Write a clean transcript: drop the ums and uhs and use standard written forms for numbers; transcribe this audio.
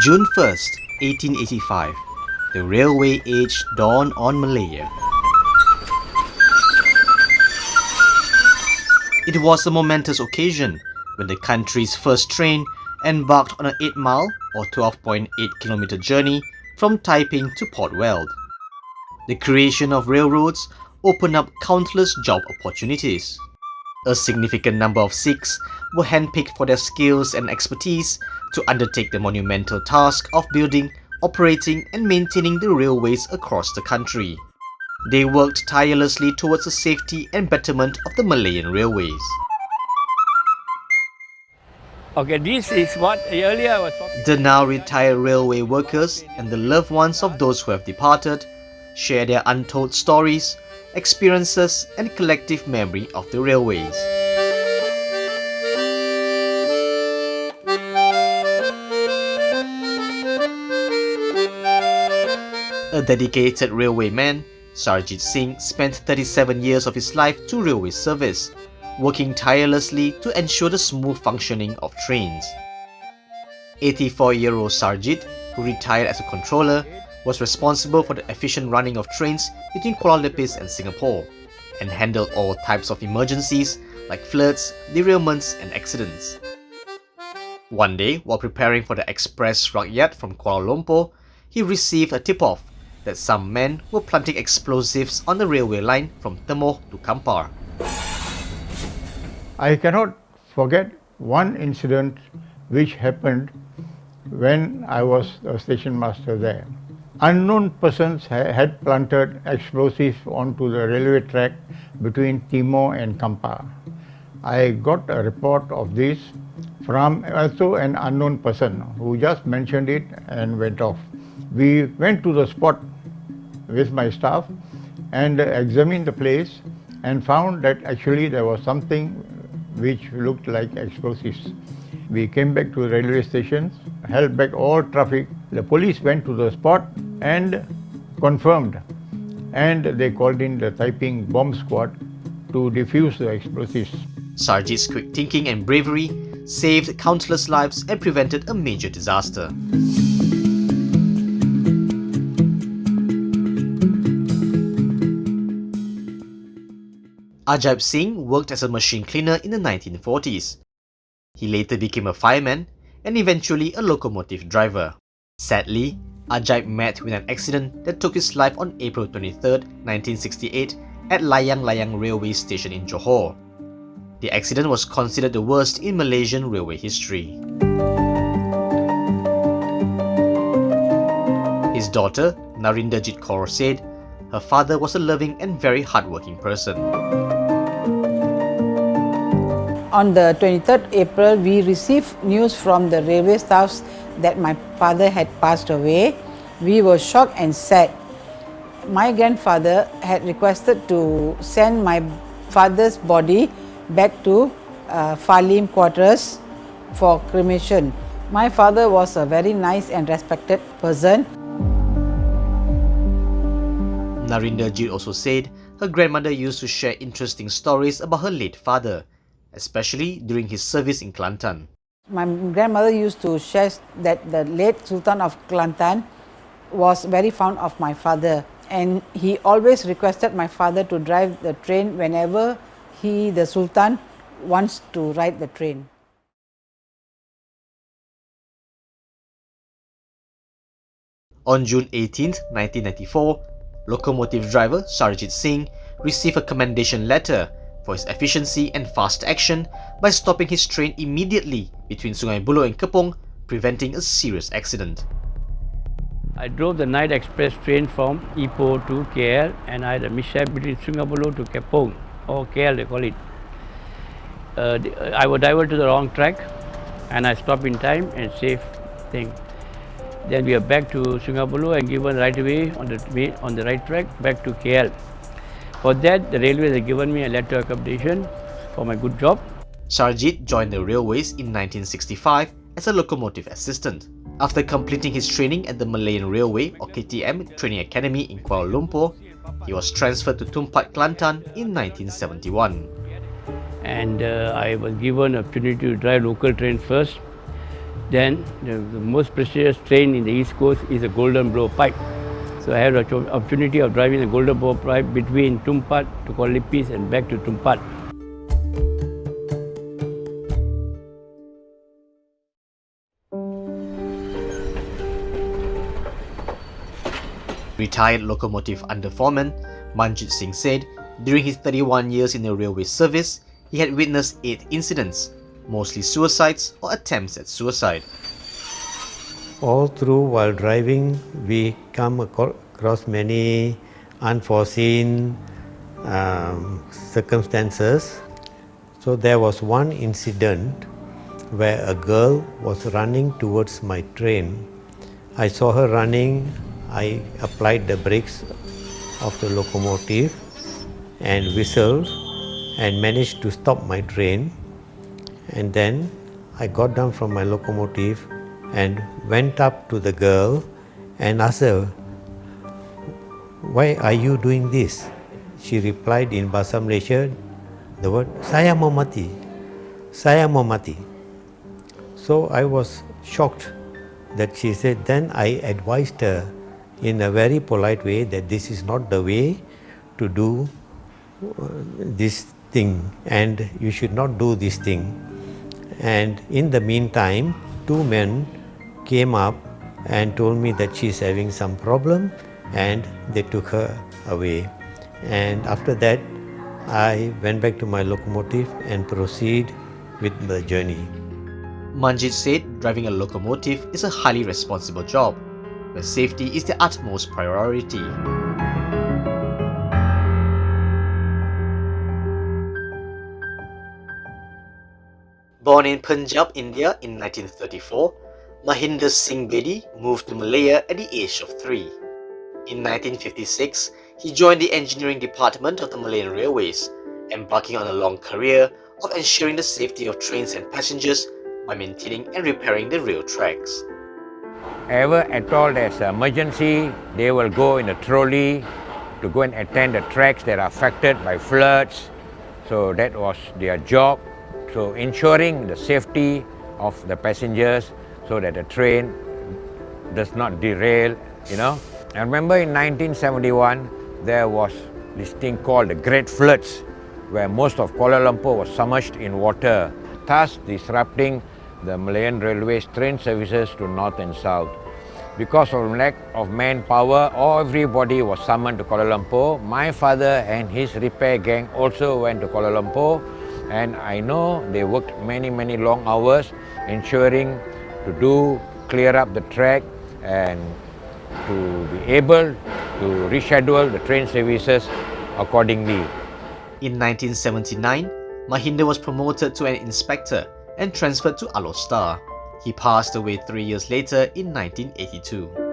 June 1st, 1885, the railway age dawned on Malaya. It was a momentous occasion when the country's first train embarked on an 8-mile or 12.8-kilometer journey from Taiping to Port Weld. The creation of railroads opened up countless job opportunities. A significant number of Sikhs were handpicked for their skills and expertise to undertake the monumental task of building, operating and maintaining the railways across the country. They worked tirelessly towards the safety and betterment of the Malayan railways. Okay, this is what earlier I was talking. The now retired railway workers and the loved ones of those who have departed share their untold stories, experiences and collective memory of the railways. A dedicated railwayman, Sarajit Singh spent 37 years of his life to railway service, working tirelessly to ensure the smooth functioning of trains. 84-year-old Sarajit, who retired as a controller, was responsible for the efficient running of trains between Kuala Lumpur and Singapore, and handled all types of emergencies like floods, derailments and accidents. One day, while preparing for the express rakyat from Kuala Lumpur, he received a tip-off that some men were planting explosives on the railway line from Timor to Kampar. I cannot forget one incident which happened when I was a station master there. Unknown persons had planted explosives onto the railway track between Timor and Kampar. I got a report of this from also an unknown person who just mentioned it and went off. We went to the spot with my staff and examined the place and found that actually there was something which looked like explosives. We came back to the railway stations, held back all traffic. The police went to the spot and confirmed, and they called in the Taiping bomb squad to defuse the explosives. Sarajit's quick thinking and bravery saved countless lives and prevented a major disaster. Ajay Singh worked as a machine cleaner in the 1940s. He later became a fireman and eventually a locomotive driver. Sadly, Ajay met with an accident that took his life on April 23, 1968 at Layang Railway Station in Johor. The accident was considered the worst in Malaysian railway history. His daughter, Narinderjit Kaur, said her father was a loving and very hardworking person. On the 23rd April, we received news from the railway staffs that my father had passed away. We were shocked and sad. My grandfather had requested to send my father's body back to Falim quarters for cremation. My father was a very nice and respected person. Narinderjit also said her grandmother used to share interesting stories about her late father, especially during his service in Kelantan. My grandmother used to share that the late Sultan of Kelantan was very fond of my father, and he always requested my father to drive the train whenever the Sultan, wants to ride the train. On June 18, 1994, locomotive driver Sarajit Singh received a commendation letter for his efficiency and fast action by stopping his train immediately between Sungai Buloh and Kepong, preventing a serious accident. I drove the night express train from Ipoh to KL, and I had a mishap between Sungai Buloh to Kepong, or KL they call it. I was diverted to the wrong track, and I stopped in time and saved thing. Then we are back to Sungai Buloh and given right away on the right track back to KL. For that, the railways had given me a letter of accommodation for my good job. Sarajit joined the railways in 1965 as a locomotive assistant. After completing his training at the Malayan Railway or KTM Training Academy in Kuala Lumpur, he was transferred to Tumpat, Kelantan in 1971. And I was given an opportunity to drive local trains first. Then the most precious train in the East Coast is the Golden Blowpipe. So I had the opportunity of driving the Golden Blowpipe between Tumpat to Kuala Lumpur and back to Tumpat. Retired locomotive underforeman Manit Singh said during his 31 years in the railway service, he had witnessed 8 incidents, mostly suicides or attempts at suicide. All through while driving, we come across many unforeseen circumstances. So there was one incident where a girl was running towards my train. I saw her running. I applied the brakes of the locomotive and whistled and managed to stop my train. And then I got down from my locomotive and went up to the girl and asked her, "Why are you doing this?" She replied in Bahasa Malaysia the word, "Saya mau mati, saya mau mati." So I was shocked that she said. Then I advised her in a very polite way that this is not the way to do this thing and you should not do this thing. And in the meantime, 2 men came up and told me that she's having some problem and they took her away. And after that, I went back to my locomotive and proceed with the journey. Manjit said driving a locomotive is a highly responsible job, where safety is the utmost priority. Born in Punjab, India in 1934, Manit Singh Bedi moved to Malaya at the age of 3. In 1956, he joined the engineering department of the Malayan Railways, embarking on a long career of ensuring the safety of trains and passengers by maintaining and repairing the rail tracks. Ever at all there's an emergency, they will go in a trolley to go and attend the tracks that are affected by floods. So that was their job. So ensuring the safety of the passengers so that the train does not derail, I remember in 1971, there was this thing called the Great Floods, where most of Kuala Lumpur was submerged in water, thus disrupting the Malayan Railway's train services to north and south. Because of lack of manpower, everybody was summoned to Kuala Lumpur. My father and his repair gang also went to Kuala Lumpur, and I know they worked many long hours ensuring to clear up the track and to be able to reschedule the train services accordingly. In 1979, Mahinda was promoted to an inspector and transferred to Alor Star. He passed away 3 years later in 1982.